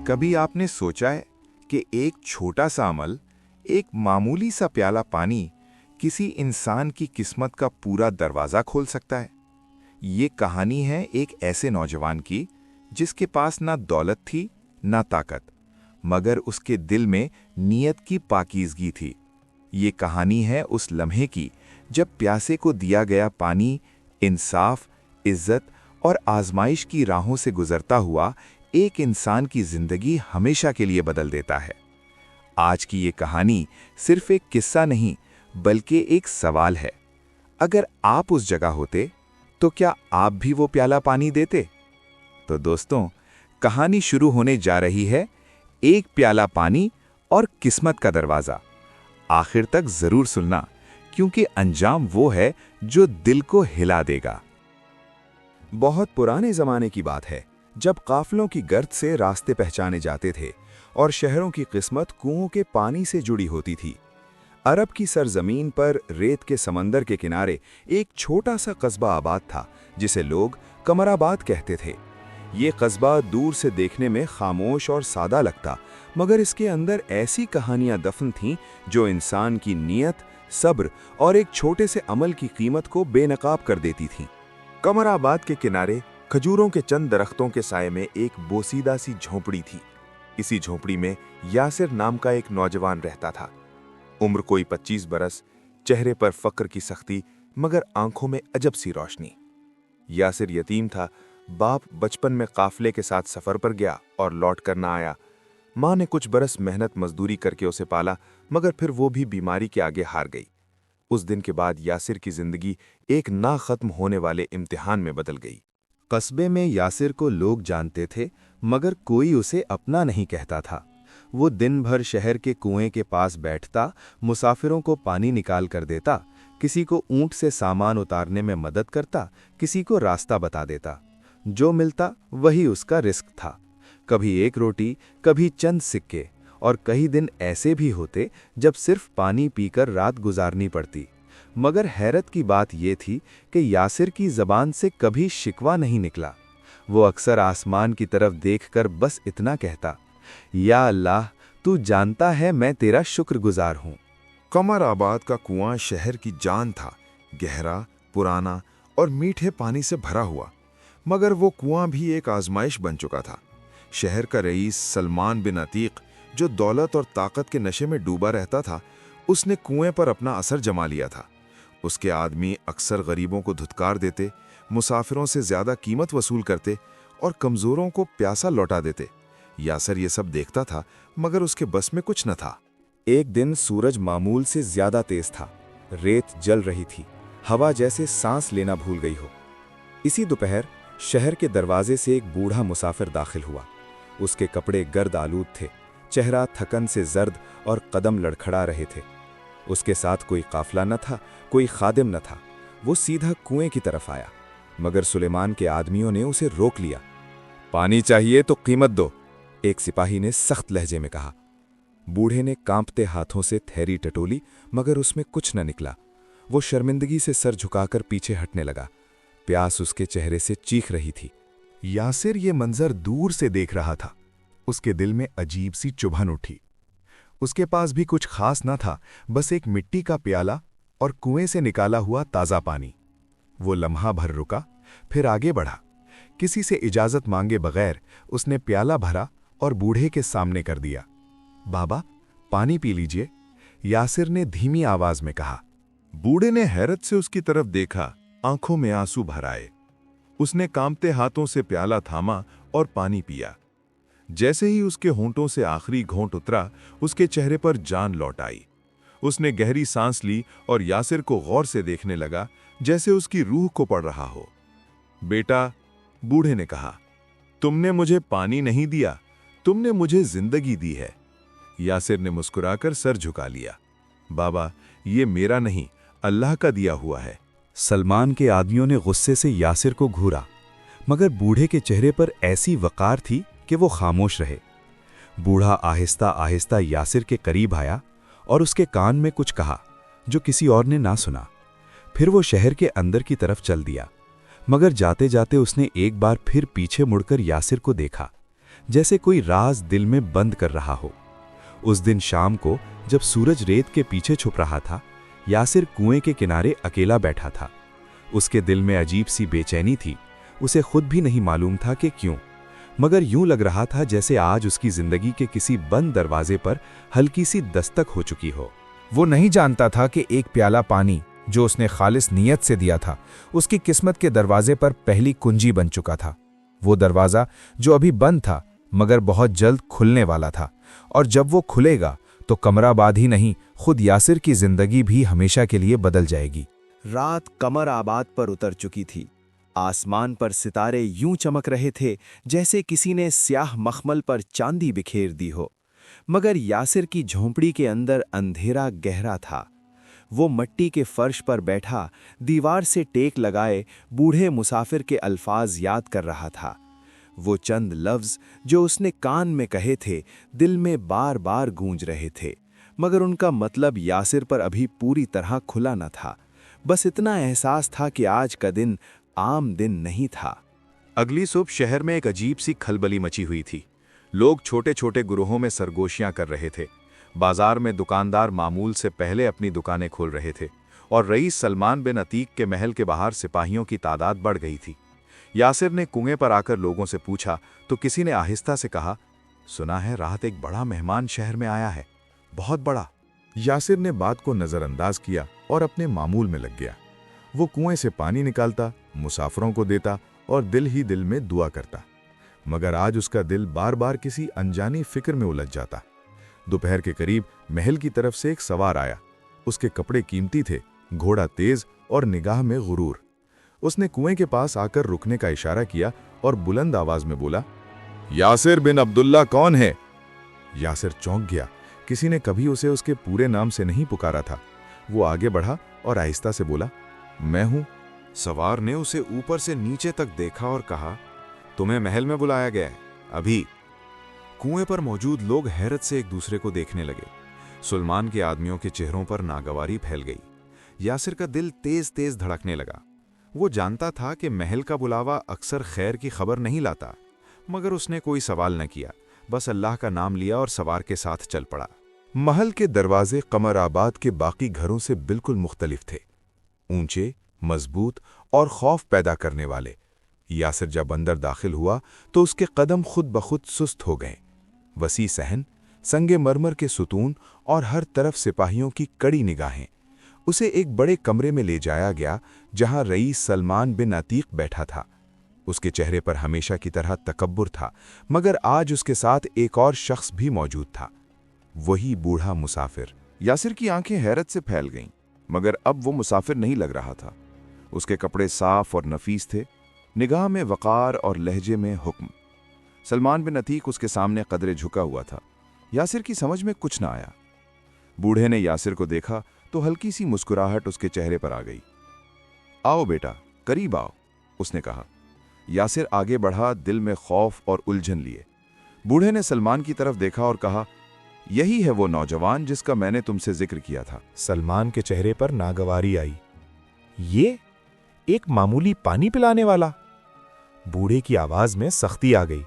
कभी आपने सोचा है कि एक छोटा सा अमल, एक मामूली सा प्याला पानी किसी इंसान की किस्मत का पूरा दरवाज़ा खोल सकता है? ये कहानी है एक ऐसे नौजवान की जिसके पास ना दौलत थी ना ताकत, मगर उसके दिल में नीयत की पाकीज़गी थी। ये कहानी है उस लम्हे की जब प्यासे को दिया गया पानी इंसाफ, इज्जत और आजमाइश की राहों से गुजरता हुआ एक इंसान की जिंदगी हमेशा के लिए बदल देता है। आज की ये कहानी सिर्फ एक किस्सा नहीं, बल्कि एक सवाल है। अगर आप उस जगह होते तो क्या आप भी वो प्याला पानी देते? तो दोस्तों, कहानी शुरू होने जा रही है। एक प्याला पानी और किस्मत का दरवाजा। आखिर तक जरूर सुनना, क्योंकि अंजाम वो है जो दिल को हिला देगा। बहुत पुराने जमाने की बात है, जब काफलों की गर्द से रास्ते पहचाने जाते थे और शहरों की किस्मत कुओं के पानी से जुड़ी होती थी। अरब की सरजमीन पर रेत के समंदर के किनारे एक छोटा सा कस्बा आबाद था, जिसे लोग कमराबाद कहते थे। ये कस्बा दूर से देखने में खामोश और सादा लगता, मगर इसके अंदर ऐसी कहानियां दफन थीं जो इंसान की नीयत, सब्र और एक छोटे से अमल की कीमत को बेनकाब कर देती थीं। कमराबाद के किनारे खजूरों के चंद दरख्तों के साये में एक बोसीदा सी झोंपड़ी थी। इसी झोंपड़ी में यासिर नाम का एक नौजवान रहता था। उम्र कोई 25 बरस, चेहरे पर फक्र की सख्ती, मगर आंखों में अजब सी रोशनी। यासिर यतीम था। बाप बचपन में काफले के साथ सफर पर गया और लौट कर ना आया। माँ ने कुछ बरस मेहनत मजदूरी करके उसे पाला, मगर फिर वो भी बीमारी के आगे हार गई। उस दिन के बाद यासिर की जिंदगी एक ना खत्म होने वाले इम्तिहान में बदल गई। कस्बे में यासिर को लोग जानते थे, मगर कोई उसे अपना नहीं कहता था। वो दिन भर शहर के कुएं के पास बैठता, मुसाफिरों को पानी निकाल कर देता, किसी को ऊंट से सामान उतारने में मदद करता, किसी को रास्ता बता देता। जो मिलता वही उसका रिस्क था। कभी एक रोटी, कभी चंद सिक्के, और कई दिन ऐसे भी होते जब सिर्फ पानी पीकर रात गुजारनी पड़ती। मगर हैरत की बात यह थी कि यासिर की जबान से कभी शिकवा नहीं निकला। वो अक्सर आसमान की तरफ देखकर बस इतना कहता, या अल्लाह, तू जानता है मैं तेरा शुक्रगुजार हूँ। कमराबाद का कुआं शहर की जान था, गहरा, पुराना और मीठे पानी से भरा हुआ। मगर वो कुआं भी एक आजमाइश बन चुका था। शहर का रईस सलमान बिन अतीक, जो दौलत और ताकत के नशे में डूबा रहता था, उसने कुएं पर अपना असर जमा लिया था। उसके आदमी अक्सर गरीबों को धुतकार देते, मुसाफिरों से ज्यादा कीमत वसूल करते और कमजोरों को प्यासा लौटा देते। यासिर ये सब देखता था, मगर उसके बस में कुछ न था। एक दिन सूरज मामूल से ज्यादा तेज था। रेत जल रही थी, हवा जैसे सांस लेना भूल गई हो। इसी दोपहर शहर के दरवाजे से एक बूढ़ा मुसाफिर दाखिल हुआ। उसके कपड़े गर्द आलूद थे, चेहरा थकन से जर्द और कदम लड़खड़ा रहे थे। उसके साथ कोई काफिला न था, कोई खादिम न था। वो सीधा कुएं की तरफ आया, मगर सुलेमान के आदमियों ने उसे रोक लिया। पानी चाहिए तो कीमत दो, एक सिपाही ने सख्त लहजे में कहा। बूढ़े ने कांपते हाथों से थैली टटोली, मगर उसमें कुछ न निकला। वो शर्मिंदगी से सर झुकाकर पीछे हटने लगा। प्यास उसके चेहरे से चीख रही थी। यासिर ये मंजर दूर से देख रहा था। उसके दिल में अजीब सी चुभन उठी। उसके पास भी कुछ खास न था, बस एक मिट्टी का प्याला और कुएं से निकाला हुआ ताज़ा पानी। वो लम्हा भर रुका, फिर आगे बढ़ा। किसी से इजाजत मांगे बगैर उसने प्याला भरा और बूढ़े के सामने कर दिया। बाबा, पानी पी लीजिए, यासिर ने धीमी आवाज में कहा। बूढ़े ने हैरत से उसकी तरफ देखा, आंखों में आंसू भर आए। उसने कांपते हाथों से प्याला थामा और पानी पिया। जैसे ही उसके होंठों से आखिरी घोंट उतरा, उसके चेहरे पर जान लौट आई। उसने गहरी सांस ली और यासिर को गौर से देखने लगा, जैसे उसकी रूह को पढ़ रहा हो। बेटा, बूढ़े ने कहा, तुमने मुझे पानी नहीं दिया, तुमने मुझे जिंदगी दी है। यासिर ने मुस्कुराकर सर झुका लिया। बाबा, ये मेरा नहीं, अल्लाह का दिया हुआ है। सलमान के आदमियों ने गुस्से से यासिर को घूरा, मगर बूढ़े के चेहरे पर ऐसी वकार थी कि वो खामोश रहे। बूढ़ा आहिस्ता आहिस्ता यासिर के करीब आया और उसके कान में कुछ कहा जो किसी और ने ना सुना। फिर वो शहर के अंदर की तरफ चल दिया, मगर जाते जाते उसने एक बार फिर पीछे मुड़कर यासिर को देखा। जैसे कोई राज दिल में बंद कर रहा हो। उस दिन शाम को जब सूरज रेत के पीछे छुप रहा था, यासिर कुएं के किनारे अकेला बैठा था। उसके दिल में अजीब सी बेचैनी थी। उसे खुद भी नहीं मालूम था कि क्यों, मगर यूं लग रहा था जैसे आज उसकी जिंदगी के किसी बंद दरवाजे पर हल्की सी दस्तक हो चुकी हो। वो नहीं जानता था कि एक प्याला पानी जो उसने खालिस नीयत से दिया था, उसकी किस्मत के दरवाजे पर पहली कुंजी बन चुका था। वो दरवाज़ा जो अभी बंद था मगर बहुत जल्द खुलने वाला था, और जब वो खुलेगा तो कमराबाद ही नहीं, खुद यासिर की जिंदगी भी हमेशा के लिए बदल जाएगी। रात कमर आबाद पर उतर चुकी थी। आसमान पर सितारे यूं चमक रहे थे जैसे किसी ने स्याह मखमल पर चांदी बिखेर दी हो, मगर यासिर की झोंपड़ी के अंदर अंधेरा गहरा था। वो मट्टी के फर्श पर बैठा दीवार से टेक लगाए बूढ़े मुसाफिर के अल्फाज याद कर रहा था। वो चंद लफ्ज जो उसने कान में कहे थे दिल में बार बार गूंज रहे थे, मगर उनका मतलब यासिर पर अभी पूरी तरह खुला न था। बस इतना एहसास था कि आज का दिन आम दिन नहीं था। अगली सुबह शहर में एक अजीब सी खलबली मची हुई थी। लोग छोटे छोटे गुरोहों में सरगोशियां कर रहे थे। बाजार में दुकानदार मामूल से पहले अपनी दुकानें खोल रहे थे, और रईस सलमान बिन अतीक के महल के बाहर सिपाहियों की तादाद बढ़ गई थी। यासिर ने कुएं पर आकर लोगों से पूछा तो किसी ने आहिस्ता से कहा, सुना है रात एक बड़ा मेहमान शहर में आया है, बहुत बड़ा। यासिर ने बात को नजरअंदाज किया और अपने मामूल में लग गया। वो कुएं से पानी निकालता, मुसाफिरों को देता और दिल ही दिल में दुआ करता, मगर आज उसका दिल बार बार किसी अनजानी फिक्र में उलझ जाता। दोपहर के करीब महल की तरफ से एक सवार आया। उसके कपड़े कीमती थे, घोड़ा तेज और निगाह में गुरूर। उसने कुएं के पास आकर रुकने का इशारा किया और बुलंद आवाज में बोला, यासिर बिन अब्दुल्ला कौन है? यासिर चौंक गया। किसी ने कभी उसे उसके पूरे नाम से नहीं पुकारा था। वो आगे बढ़ा और आहिस्ता से बोला, मैं हूं। सवार ने उसे ऊपर से नीचे तक देखा और कहा, तुम्हें महल में बुलाया गया है अभी। कुएं पर मौजूद लोग हैरत से एक दूसरे को देखने लगे। सुलेमान के आदमियों के चेहरों पर नागवारी फैल गई। यासिर का दिल तेज तेज धड़कने लगा। वो जानता था कि महल का बुलावा अक्सर खैर की खबर नहीं लाता, मगर उसने कोई सवाल न किया, बस अल्लाह का नाम लिया और सवार के साथ चल पड़ा। महल के दरवाजे कमर आबाद के बाकी घरों से बिल्कुल मुख्तलिफ थे, ऊंचे, मजबूत और खौफ पैदा करने वाले। यासिर जब अंदर दाखिल हुआ तो उसके कदम खुद ब खुद सुस्त हो गए। वसी सहन, संगे मरमर के सुतून और हर तरफ सिपाहियों की कड़ी निगाहें। उसे एक बड़े कमरे में ले जाया गया जहां रईस सलमान बिन अतीक बैठा था। उसके चेहरे पर हमेशा की तरह तकब्बुर था, मगर आज उसके साथ एक और शख्स भी मौजूद था, वही बूढ़ा मुसाफिर। यासिर की आंखें हैरत से फैल गईं, मगर अब वो मुसाफिर नहीं लग रहा था। उसके कपड़े साफ और नफीस थे, निगाह में वक़ार और लहजे में हुक्म। सलमान बिन अतीक उसके सामने कदरे झुका हुआ था। यासिर की समझ में कुछ न आया। बूढ़े ने यासिर को देखा तो हल्की सी मुस्कुराहट उसके चेहरे पर आ गई। आओ बेटा, करीब आओ, उसने कहा। यासिर आगे बढ़ा, दिल में खौफ और उलझन लिए। बूढ़े ने सलमान की तरफ देखा और कहा, यही है वो नौजवान जिसका मैंने तुमसे जिक्र किया था। सलमान के चेहरे पर नागवारी आई। ये एक मामूली पानी पिलाने वाला? बूढ़े की आवाज में सख्ती आ गई।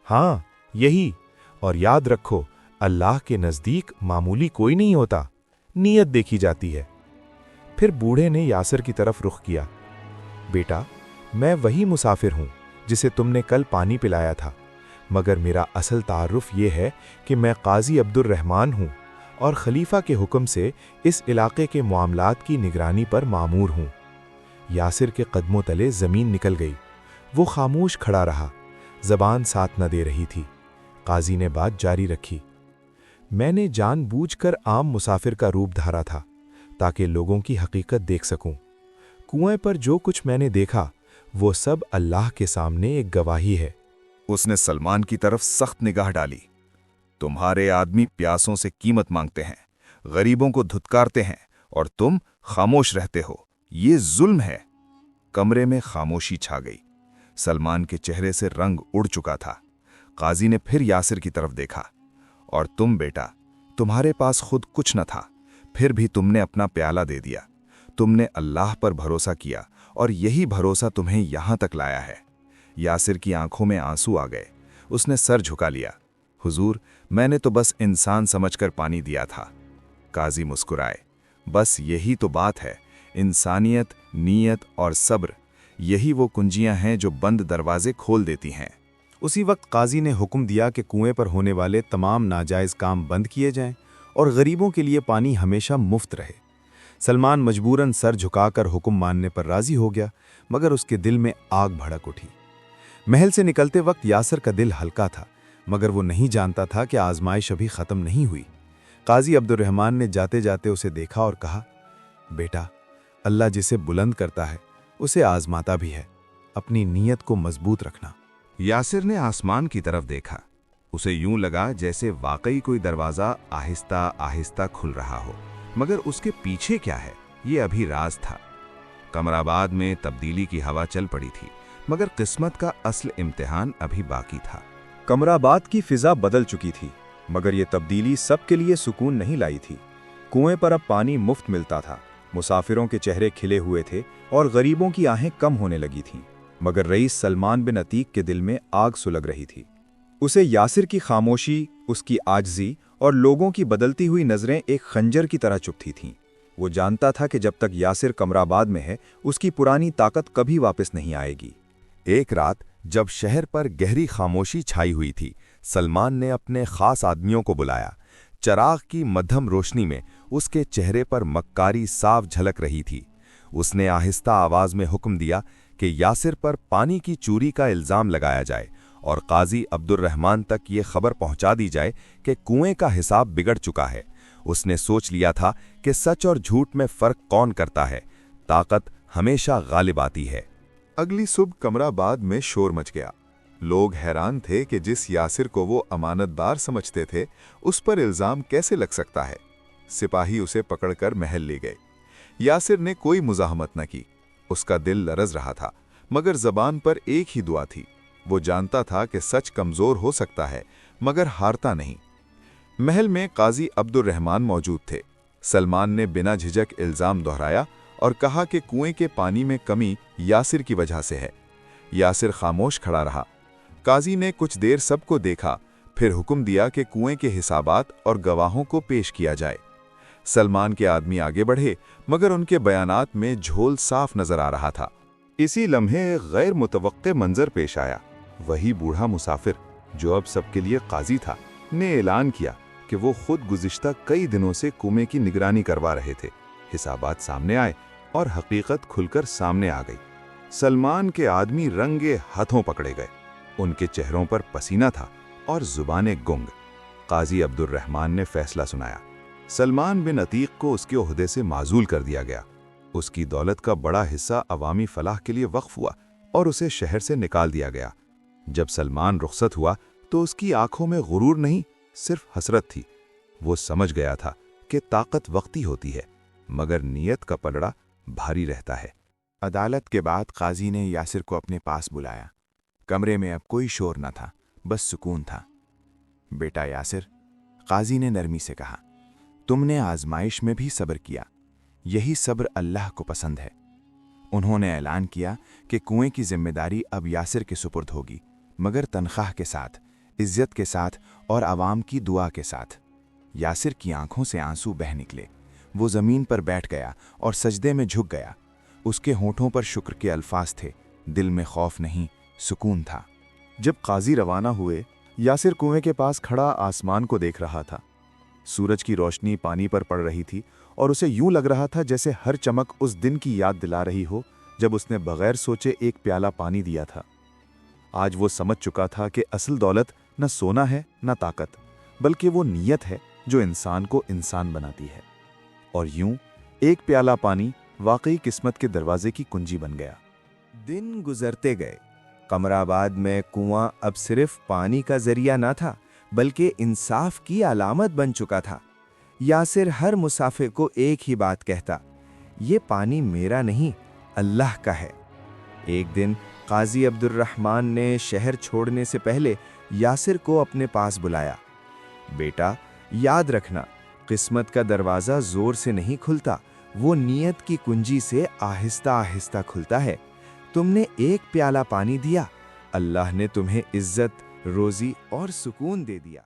हाँ, यही, और याद रखो, अल्लाह के नजदीक मामूली कोई नहीं होता, नीयत देखी जाती है। फिर बूढ़े ने यासिर की तरफ रुख किया। बेटा, मैं वही मुसाफिर हूं जिसे तुमने कल पानी पिलाया था, मगर मेरा असल तारुफ ये है कि मैं काजी अब्दुर रहमान हूं और खलीफा के हुक्म से इस इलाके के मामलात की निगरानी पर मामूर हूं। यासिर के कदमों तले जमीन निकल गई। वो खामोश खड़ा रहा, जबान साथ न दे रही थी। काजी ने बात जारी रखी। मैंने जानबूझकर आम मुसाफिर का रूप धारा था ताकि लोगों की हकीकत देख सकूं। कुएं पर जो कुछ मैंने देखा वो सब अल्लाह के सामने एक गवाही है। उसने सलमान की तरफ सख्त निगाह डाली। तुम्हारे आदमी प्यासों से कीमत मांगते हैं, गरीबों को धुतकारते हैं, और तुम खामोश रहते हो। ये जुल्म है। कमरे में खामोशी छा गई। सलमान के चेहरे से रंग उड़ चुका था। काजी ने फिर यासिर की तरफ देखा। और तुम बेटा, तुम्हारे पास खुद कुछ न था, फिर भी तुमने अपना प्याला दे दिया। तुमने अल्लाह पर भरोसा किया और यही भरोसा तुम्हें यहां तक लाया है। यासिर की आंखों में आंसू आ गए। اس نے سر جھکا لیا۔ حضور، میں نے تو بس انسان سمجھ کر پانی دیا تھا۔ قاضی مسکرائے۔ بس یہی تو بات ہے، انسانیت، نیت اور صبر، یہی وہ کنجیاں ہیں جو بند دروازے کھول دیتی ہیں۔ اسی وقت قاضی نے حکم دیا کہ کنویں پر ہونے والے تمام ناجائز کام بند کیے جائیں اور غریبوں کے لیے پانی ہمیشہ مفت رہے۔ سلمان مجبوراً سر جھکا کر حکم ماننے پر راضی ہو گیا، مگر اس کے دل میں آگ بھڑک اٹھی۔ محل سے نکلتے وقت یاسر کا دل ہلکا تھا، مگر وہ نہیں جانتا تھا کہ آزمائش ابھی ختم نہیں ہوئی۔ قاضی عبد الرحمن نے جاتے جاتے اسے دیکھا اور کہا، بیٹا، اللہ جسے بلند کرتا ہے اسے آزماتا بھی ہے، اپنی نیت کو مضبوط رکھنا۔ یاسر نے آسمان کی طرف دیکھا۔ اسے یوں لگا جیسے واقعی کوئی دروازہ آہستہ آہستہ کھل رہا ہو، مگر اس کے پیچھے کیا ہے یہ ابھی راز تھا۔ قمر آباد میں تبدیلی کی ہوا چل پڑی تھی، مگر قسمت کا اصل امتحان ابھی باقی تھا۔ قمر آباد کی فضا بدل چکی تھی، مگر یہ تبدیلی سب کے لیے سکون نہیں لائی تھی۔ کنویں پر اب پانی مفت ملتا تھا، مسافروں کے چہرے کھلے ہوئے تھے اور غریبوں کی آہیں کم ہونے لگی تھیں، مگر رئیس سلمان بن عتیق کے دل میں آگ سلگ رہی تھی۔ اسے یاسر کی خاموشی، اس کی عاجزی اور لوگوں کی بدلتی ہوئی نظریں ایک خنجر کی طرح چبھتی تھیں۔ وہ جانتا تھا کہ جب تک یاسر قمر آباد میں ہے، اس کی پرانی طاقت کبھی واپس نہیں آئے گی۔ ایک رات جب شہر پر گہری خاموشی چھائی ہوئی تھی، سلمان نے اپنے خاص آدمیوں کو بلایا۔ چراغ کی مدھم روشنی میں اس کے چہرے پر مکاری صاف جھلک رہی تھی۔ اس نے آہستہ آواز میں حکم دیا کہ یاسر پر پانی کی چوری کا الزام لگایا جائے اور قاضی عبد الرحمن تک یہ خبر پہنچا دی جائے کہ کنویں کا حساب بگڑ چکا ہے۔ اس نے سوچ لیا تھا کہ سچ اور جھوٹ میں فرق کون کرتا ہے، طاقت ہمیشہ غالب آتی ہے۔ اگلی صبح قمر آباد میں شور مچ گیا۔ لوگ حیران تھے کہ جس یاسر کو وہ امانت دار سمجھتے تھے، اس پر الزام کیسے لگ سکتا ہے۔ سپاہی اسے پکڑ کر محل لے گئے۔ یاسر نے کوئی مزاحمت نہ کی۔ اس کا دل لرز رہا تھا، مگر زبان پر ایک ہی دعا تھی۔ وہ جانتا تھا کہ سچ کمزور ہو سکتا ہے، مگر ہارتا نہیں۔ محل میں قاضی عبد الرحمن موجود تھے۔ سلمان نے بنا جھجک الزام دہرایا اور کہا کہ کنویں کے پانی میں کمی یاسر کی وجہ سے ہے۔ یاسر خاموش کھڑا رہا۔ قاضی نے کچھ دیر سب کو دیکھا، پھر حکم دیا کہ کنویں کے حسابات اور گواہوں کو پیش کیا جائے۔ سلمان کے آدمی آگے بڑھے، مگر ان کے بیانات میں جھول صاف نظر آ رہا تھا۔ اسی لمحے ایک غیر متوقع منظر پیش آیا۔ وہی بوڑھا مسافر جو اب سب کے لیے قاضی تھا، نے اعلان کیا کہ وہ خود گزشتہ کئی دنوں سے کنویں کی نگرانی کروا رہے تھے۔ حسابات سامنے آئے اور حقیقت کھل کر سامنے آ گئی۔ سلمان کے آدمی رنگے ہاتھوں پکڑے گئے۔ ان کے چہروں پر پسینہ تھا اور زبانیں گنگ۔ قاضی عبد الرحمن نے فیصلہ سنایا۔ سلمان بن عتیق کو اس کے عہدے سے معزول کر دیا گیا۔ اس کی دولت کا بڑا حصہ عوامی فلاح کے لیے وقف ہوا اور اسے شہر سے نکال دیا گیا۔ جب سلمان رخصت ہوا تو اس کی آنکھوں میں غرور نہیں، صرف حسرت تھی۔ وہ سمجھ گیا تھا کہ طاقت وقتی ہوتی ہے، مگر نیت کا پلڑا بھاری رہتا ہے۔ عدالت کے بعد قاضی نے یاسر کو اپنے پاس بلایا۔ کمرے میں اب کوئی شور نہ تھا، بس سکون تھا۔ بیٹا یاسر، قاضی نے نرمی سے کہا، تم نے آزمائش میں بھی صبر کیا، یہی صبر اللہ کو پسند ہے۔ انہوں نے اعلان کیا کہ کنویں کی ذمہ داری اب یاسر کے سپرد ہوگی، مگر تنخواہ کے ساتھ، عزت کے ساتھ اور عوام کی دعا کے ساتھ۔ یاسر کی آنکھوں سے آنسو بہہ نکلے۔ وہ زمین پر بیٹھ گیا اور سجدے میں جھک گیا۔ اس کے ہونٹوں پر شکر کے الفاظ تھے، دل میں خوف نہیں، سکون تھا۔ جب قاضی روانہ ہوئے، یاسر کنویں کے پاس کھڑا آسمان کو دیکھ رہا تھا۔ سورج کی روشنی پانی پر پڑ رہی تھی اور اسے یوں لگ رہا تھا جیسے ہر چمک اس دن کی یاد دلا رہی ہو جب اس نے بغیر سوچے ایک پیالہ پانی دیا تھا۔ آج وہ سمجھ چکا تھا کہ اصل دولت نہ سونا ہے نہ طاقت، بلکہ وہ نیت ہے جو انسان کو انسان بناتی ہے۔ اور یوں ایک پیالہ پانی واقعی قسمت کے دروازے کی کنجی بن گیا۔ دن گزرتے گئے۔ قمر آباد میں کنواں اب صرف پانی کا ذریعہ نہ تھا، بلکہ انصاف کی علامت بن چکا تھا۔ یاسر ہر مسافر کو ایک ہی بات کہتا، یہ پانی میرا نہیں، اللہ کا ہے۔ ایک دن قاضی عبد الرحمن نے شہر چھوڑنے سے پہلے یاسر کو اپنے پاس بلایا۔ بیٹا، یاد رکھنا، قسمت کا دروازہ زور سے نہیں کھلتا، وہ نیت کی کنجی سے آہستہ آہستہ کھلتا ہے۔ تم نے ایک پیالہ پانی دیا، اللہ نے تمہیں عزت، روزی اور سکون دے دیا۔